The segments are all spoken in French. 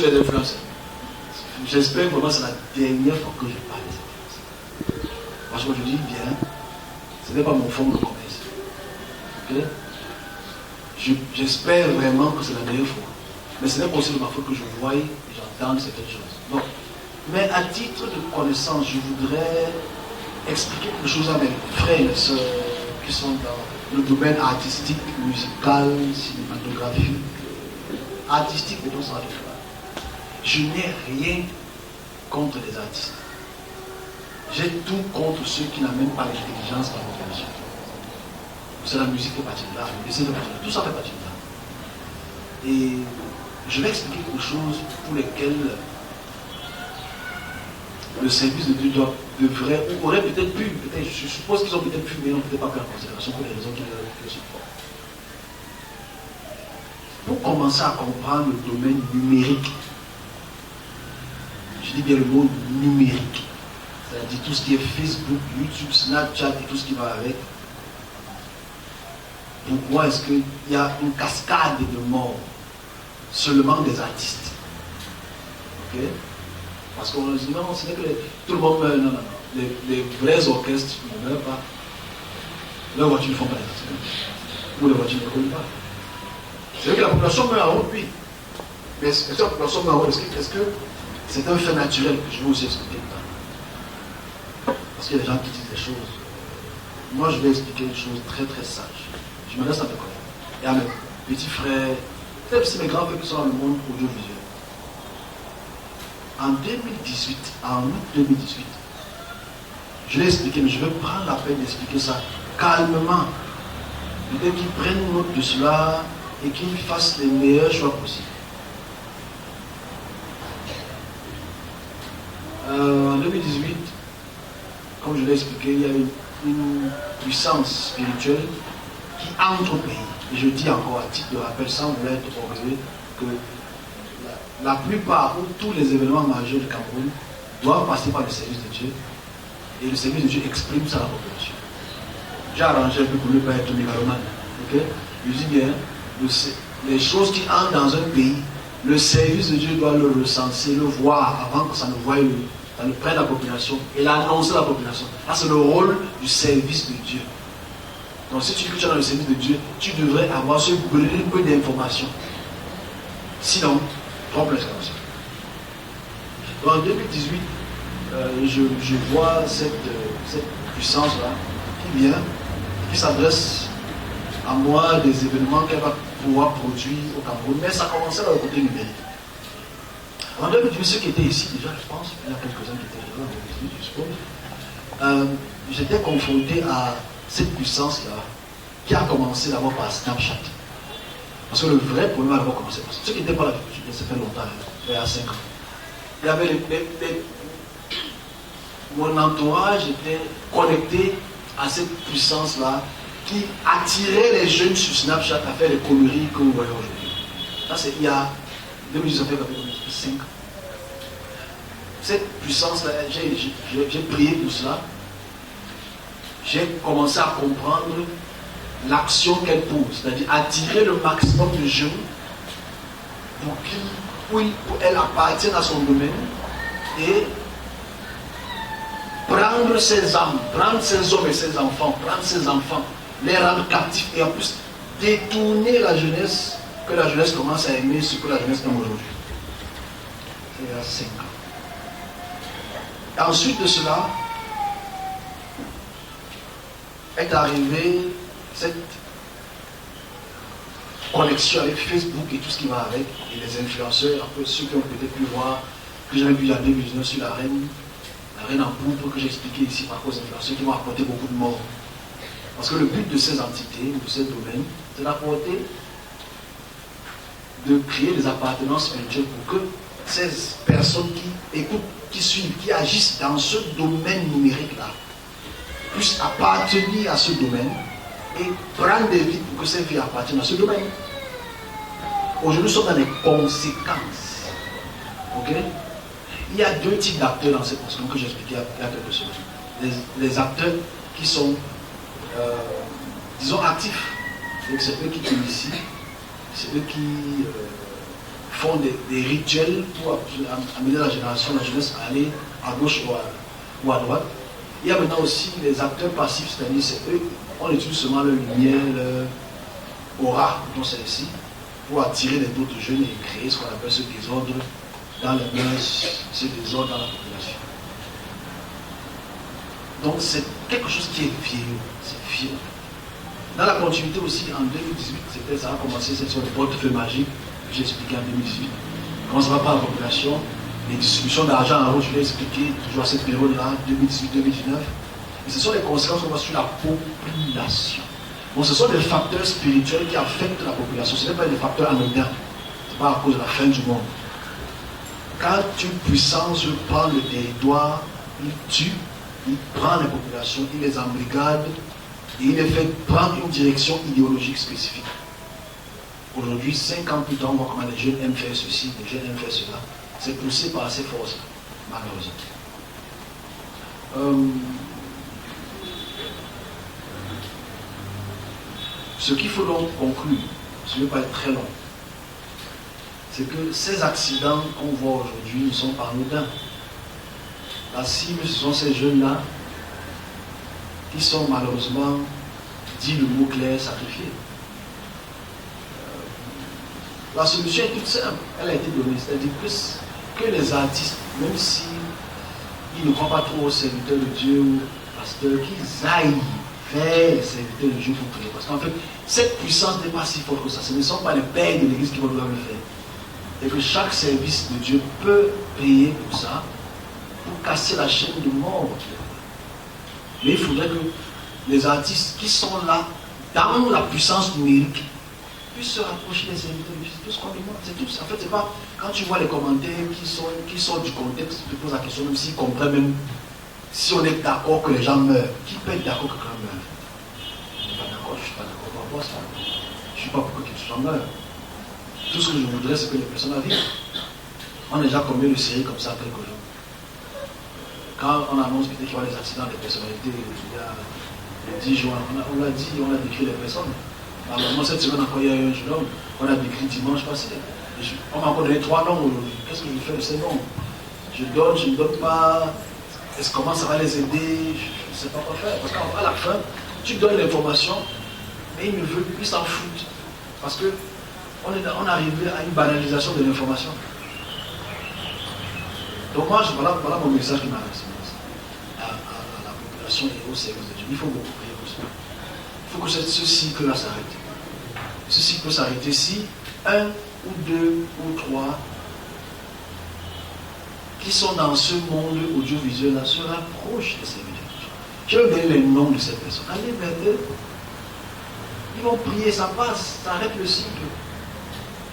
les influenceurs. J'espère vraiment que c'est la dernière fois que je parle des influenceurs. Parce que je dis bien, ce n'est pas mon fond de commerce. Okay? J'espère vraiment que c'est la dernière fois. Mais ce n'est pas aussi de ma faute que je voie et j'entende certaines choses. Donc, mais à titre de connaissance, je voudrais expliquer quelque chose à mes frères et sœurs qui sont dans le domaine artistique, musical, cinématographique, artistique et tout ça. Je n'ai rien contre les artistes. J'ai tout contre ceux qui n'ont même pas l'intelligence dans l'opération. C'est la musique qui fait partie de là, le dessin fait partie de là, tout ça fait partie de là. Et je vais expliquer quelque chose pour lesquelles le service de Dieu devrait, ou aurait peut-être pu, je suppose qu'ils ont peut-être pu, mais n'ont peut-être pas pris en considération pour les raisons qui le supportent. Pour commencer à comprendre le domaine numérique, je dis bien le mot numérique, c'est-à-dire tout ce qui est Facebook, YouTube, Snapchat et tout ce qui va avec. Pourquoi est-ce qu'il y a une cascade de morts seulement des artistes? Ok? Parce qu'on dit non, ce n'est que tout le monde meurt. Non, non, non. Les vrais orchestres ne meurent pas. Leurs voitures ne font pas d'accident. Ou les voitures ne roulent pas. C'est vrai que la population meurt en haut, oui. Mais est-ce que la population meurt en haut? Est-ce que c'est un fait naturel que je vais aussi expliquer tout à l'heure? Parce qu'il y a des gens qui disent des choses. Moi, je vais expliquer une chose très très sage. Je m'adresse à mes collègues et à mes petits frères, peut-être aussi mes grands frères qui sont dans le monde audiovisuel. En 2018, en août 2018, je l'ai expliqué, mais je vais prendre la peine d'expliquer ça calmement. Peut-être qu'ils prennent note de cela et qu'ils fassent les meilleurs choix possibles. En 2018, comme je l'ai expliqué, il y a une puissance spirituelle qui entre au pays. Et je dis encore à titre de rappel, sans vouloir être orgueilleux, que la plupart ou tous les événements majeurs du Cameroun doivent passer par le service de Dieu. Et le service de Dieu exprime ça à la population. J'ai arrangé un peu pour ne pas être mégalomane. Okay? Je dis bien, les choses qui entrent dans un pays, le service de Dieu doit le recenser, le voir avant que ça ne voie ça ne prenne la population et l'annoncer à la population. Là, c'est le rôle du service de Dieu. Donc, si tu dis que tu es dans le service de Dieu, tu devrais avoir ce peu d'informations. Sinon, trompe-le comme ça. Donc, en 2018, je vois cette puissance-là qui vient, qui s'adresse à moi des événements qu'elle va pouvoir produire au Cameroun. Mais ça commençait dans le côté numérique. En 2018, ceux qui étaient ici déjà, je pense, il y en a quelques-uns qui étaient là en 2018, je suppose, j'étais confronté à cette puissance-là qui a commencé d'abord par Snapchat. Parce que le vrai problème a d'abord commencé par ça. Ceux qui n'étaient pas là, ça fait longtemps, il y a 5 ans. Il y avait mon entourage était connecté à cette puissance-là qui attirait les jeunes sur Snapchat à faire les conneries que vous voyez aujourd'hui. Ça, c'est il y a 2010, ça fait 5 ans. Cette puissance-là, j'ai prié pour cela. J'ai commencé à comprendre l'action qu'elle pose, c'est-à-dire attirer le maximum de jeunes pour qu'elles appartiennent à son domaine et prendre ses âmes, prendre ses hommes et ses enfants, les rendre captifs et en plus détourner la jeunesse, que la jeunesse commence à aimer ce que la jeunesse aime aujourd'hui. C'est il y a 5 ans. Et ensuite de cela, est arrivée cette connexion avec Facebook et tout ce qui va avec, et les influenceurs, après ceux qui ont peut-être pu voir, que j'avais vu il y a 2019 sur la reine en poudre que j'ai expliqué ici par cause d'influenceurs qui m'ont apporté beaucoup de morts. Parce que le but de ces entités, de ces domaines, c'est d'apporter, de créer des appartenances spirituelles pour que ces personnes qui écoutent, qui suivent, qui agissent dans ce domaine numérique-là, puissent appartenir à ce domaine et prendre des vies pour que ces vies appartiennent à ce domaine. Aujourd'hui, nous sommes dans les conséquences. Ok? Il y a 2 types d'acteurs dans cette conséquence que j'ai expliqué il y a quelques semaines. Les acteurs qui sont, disons, actifs. C'est eux qui initient, c'est eux qui font des rituels pour amener la jeunesse à aller à gauche ou à droite. Il y a maintenant aussi les acteurs passifs, c'est-à-dire c'est eux, on utilise seulement leur lumière, leur aura, dont c'est ici, pour attirer les autres jeunes et créer ce qu'on appelle ce désordre dans les mœurs, ce désordre dans la population. Donc c'est quelque chose qui est vieux, c'est vieux. Dans la continuité aussi, en 2018, ça a commencé cette sorte de portefeuille magique que j'ai expliqué en 2018. Quand on se va par la population, les distributions d'argent en rouge, je l'ai expliqué toujours à cette période-là, 2018-2019. Et ce sont les conséquences qu'on voit sur la population. Donc ce sont des facteurs spirituels qui affectent la population. Ce n'est pas des facteurs anodins. Ce n'est pas à cause de la fin du monde. Quand une puissance prend le territoire, il tue, il prend les populations, il les embrigade et il les fait prendre une direction idéologique spécifique. Aujourd'hui, 5 ans plus tard, on voit comment les jeunes aiment faire ceci, les jeunes aiment faire cela. C'est poussé par ces forces, malheureusement. Ce qu'il faut donc conclure, ce ne va pas être très long, c'est que ces accidents qu'on voit aujourd'hui ne sont pas anodins. La cible, ce sont ces jeunes-là qui sont malheureusement, dit le mot clair, sacrifiés. La solution est toute simple, elle a été donnée, c'est-à-dire que les artistes, même si ils ne croient pas trop aux serviteurs de Dieu ou aux pasteurs, qu'ils aillent vers les serviteurs de Dieu pour prier. Parce qu'en fait, cette puissance n'est pas si forte que ça. Ce ne sont pas les pères de l'Église qui vont devoir le faire. Et que chaque service de Dieu peut payer pour ça, pour casser la chaîne de mort. Mais il faudrait que les artistes qui sont là, dans la puissance numérique, puissent se rapprocher des serviteurs. C'est tout ce qu'on demande. C'est tout. En fait, c'est pas quand tu vois les commentaires qui sortent du contexte, tu te poses la question, même s'ils comprennent même si on est d'accord que les gens meurent. Qui peut être d'accord que quelqu'un meurt? Je ne suis pas d'accord, je ne suis pas d'accord par rapport à ça. Je ne suis pas pour que quelque chose meure. Tout ce que je voudrais, c'est que les personnes vivent. On a déjà combien de séries comme ça quelques jours. Quand on annonce peut-être qu'il y aura des accidents des personnalités, il y a 10 jours, on l'a dit, on a décrit les personnes. Alors, moi, cette semaine encore, il y a eu un jeune homme, on a décrit dimanche passé. On m'a encore donné 3 noms aujourd'hui. Qu'est-ce que je fais de ces noms? Je donne, je ne donne pas. Est-ce comment ça va les aider? Je ne sais pas quoi faire. Parce qu'à la fin, tu donnes l'information, mais ils ne veulent plus, ils s'en foutent. Parce que on est arrivé à une banalisation de l'information. Donc moi, voilà mon message qui m'adresse à la population et au service de Dieu. Il faut beaucoup prier pour ça. Il faut que ce cycle-là s'arrête. Ce cycle peut s'arrêter si 1 ou 2 ou 3 qui sont dans ce monde audiovisuel-là se rapprochent de ces vidéos. Je vais donner les noms de ces personnes. Allez vers eux. Ils vont prier, ça passe, ça arrête le cycle.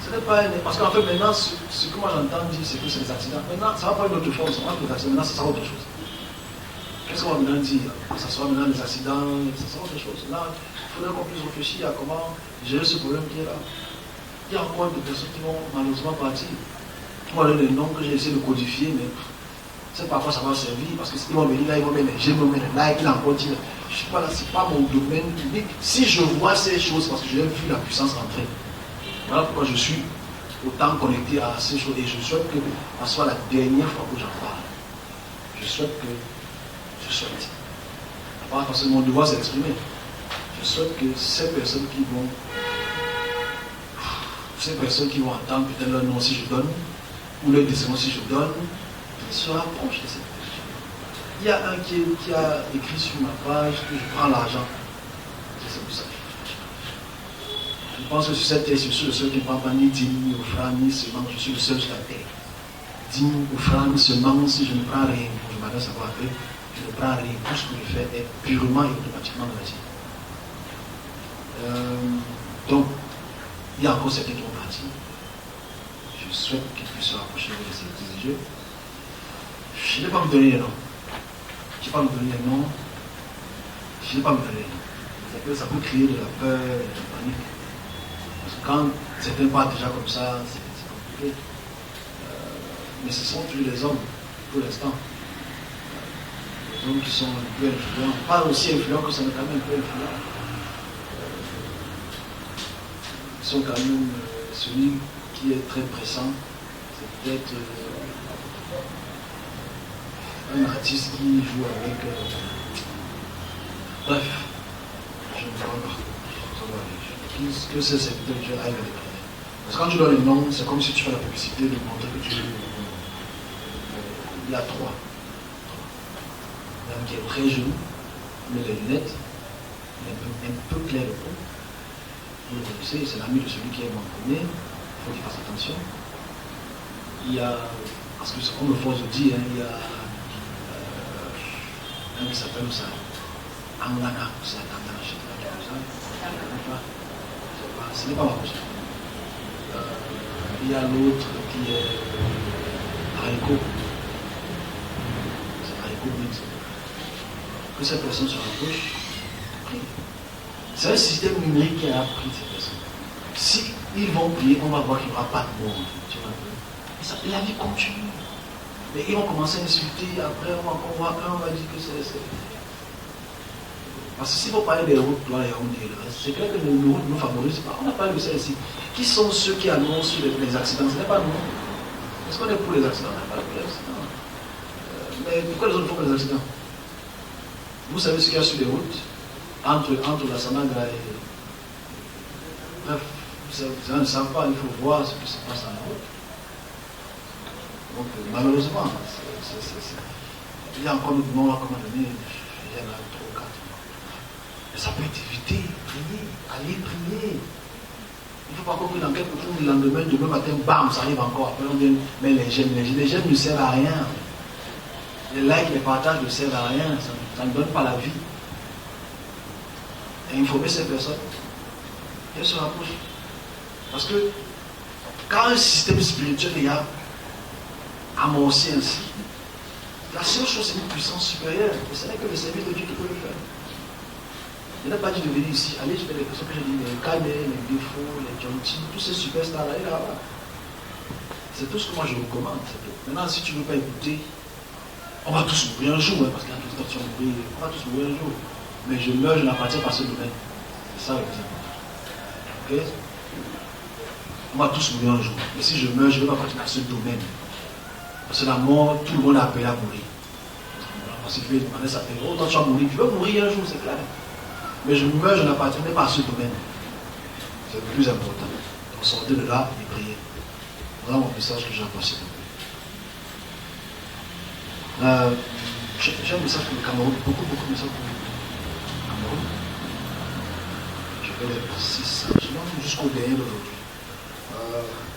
Ce n'est pas parce qu'en fait, maintenant, ce que moi j'entends dire, c'est que c'est des accidents. Maintenant, ça ne va pas une autre forme, ça va être des accidents. Maintenant, ça sera autre chose. Qu'est-ce qu'on va maintenant dire? Ça sera maintenant des accidents, ça sera autre chose. Là, il faudrait qu'on puisse réfléchir à comment gérer ce problème qui est là. Il y a encore des personnes qui vont malheureusement partir. Moi, les noms que j'ai essayé de codifier, mais c'est pas à quoi ça va servir, parce qu'ils vont venir là, ils vont mettre les j'aime, ils vont mettre les likes, ils encore dire. Je ne suis pas là, c'est pas mon domaine public. Si je vois ces choses, parce que j'ai vu la puissance rentrer, voilà pourquoi je suis autant connecté à ces choses, et je souhaite que ce soit la dernière fois que j'en parle. Je souhaite. Parce que mon devoir c'est d'exprimer. Je souhaite que ces personnes qui vont entendre peut-être leur nom si je donne, ou leur descendance si je donne, ils se rapprochent de cette personne. Il y a un qui a écrit sur ma page que je prends l'argent. C'est pour ça. Je pense que sur cette terre, je suis le seul qui ne prend pas ni dîme, ni offrande, ni semence. Je suis le seul sur la terre. Dîme, offrande, semence, si je ne prends rien. Je m'adresse à voir après. Je ne prends rien. Tout ce que je fais est purement et automatiquement gratuit. Donc, il y a encore certains qui vont partir. Je souhaite qu'ils puissent se rapprocher de ces services de Dieu. Je n'ai pas me donner les noms. Je n'ai pas me donner les noms. Je n'ai pas me donner les noms. Ça peut créer de la peur, de la panique. Parce que quand certains partent déjà comme ça, c'est compliqué. Mais ce sont toujours les hommes, pour l'instant. Les hommes qui sont un peu influents. Pas aussi influents que ça, mais quand même un peu influents. Ils sont quand même celui qui est très pressant, c'est peut-être un artiste qui joue avec... bref, je ne parle pas. Que c'est peut-être je arrive à les connaître. Parce que quand tu donnes le nom, c'est comme si tu fais la publicité de montrer que tu... Il y a trois. Un qui est très jeune, mais les lunettes, il est un peu clair de peau. Vous le connaissez, c'est l'ami de celui qui est mon premier. Il faut qu'il fasse attention. Il y a, parce que c'est comme le force de dire, il y a un qui s'appelle ça, Angana, c'est Angana, je ne sais pas, ce n'est pas ma chose. Il y a l'autre qui est Hariko. C'est Hariko Mix. Que cette personne se rapproche, prie. C'est un système numérique qui a appris ces personnes. Si ils vont prier, on va voir qu'il n'y aura pas de monde. Tu vois. La vie continue. Mais ils vont commencer à insulter, après on va voir un, on va dire que c'est... Parce que s'il faut parler des routes, toi et Yaoundé, c'est clair que les routes ne nous favorisent pas. On n'a pas de ça ici. Qui sont ceux qui annoncent les accidents? Ce n'est pas nous. Est-ce qu'on est pour les accidents? On n'est pas pour les accidents. Mais pourquoi les autres font les accidents? Vous savez ce qu'il y a sur les routes entre la Sanaga et... Bref, ça ne savent pas, il faut voir ce qui se passe en route. Donc malheureusement, il y a encore d'autres morts à un moment donné, il y en a 3 ou 4. Mais ça peut être évité, prier, aller prier. Il ne faut pas qu'on prie l'enquête pour le lendemain, demain matin, bam, ça arrive encore. Après on vient, mais les gemmes ne servent à rien. Les likes, les partages ne servent à rien, ça ne donne pas la vie. Et informer ces personnes, elles se rapprochent. Parce que quand un système spirituel est amorcé ainsi, la seule chose c'est une puissance supérieure. Et ce n'est que le service de Dieu qui peut le faire. Il n'a pas dit de venir ici, allez, je fais les personnes que j'ai dit, les Canet, les Défauts, les Jonty, tous ces superstars-là, et là-bas. C'est tout ce que moi je recommande. Maintenant, si tu ne veux pas écouter, on va tous mourir un jour, hein, parce qu'il y a toute cette option de mourir, on va tous mourir un jour. Mais je meurs, je n'appartiens pas à ce domaine. C'est ça le plus important. Ok? On va tous mourir un jour. Mais si je meurs, je ne vais pas appartenir à ce domaine. Parce que la mort, tout le monde a appelé à mourir. Parce qu'il fait demander ça fait autant tu vas mourir, tu veux mourir un jour, c'est clair. Mais je meurs, je n'appartiens pas à ce domaine. C'est le plus important. Donc sortez de là et priez. Voilà mon message que j'ai passé. J'ai un message pour le Cameroun, beaucoup de messages pour le Cameroun. Je vais les passer sagement jusqu'au dernier d'aujourd'hui.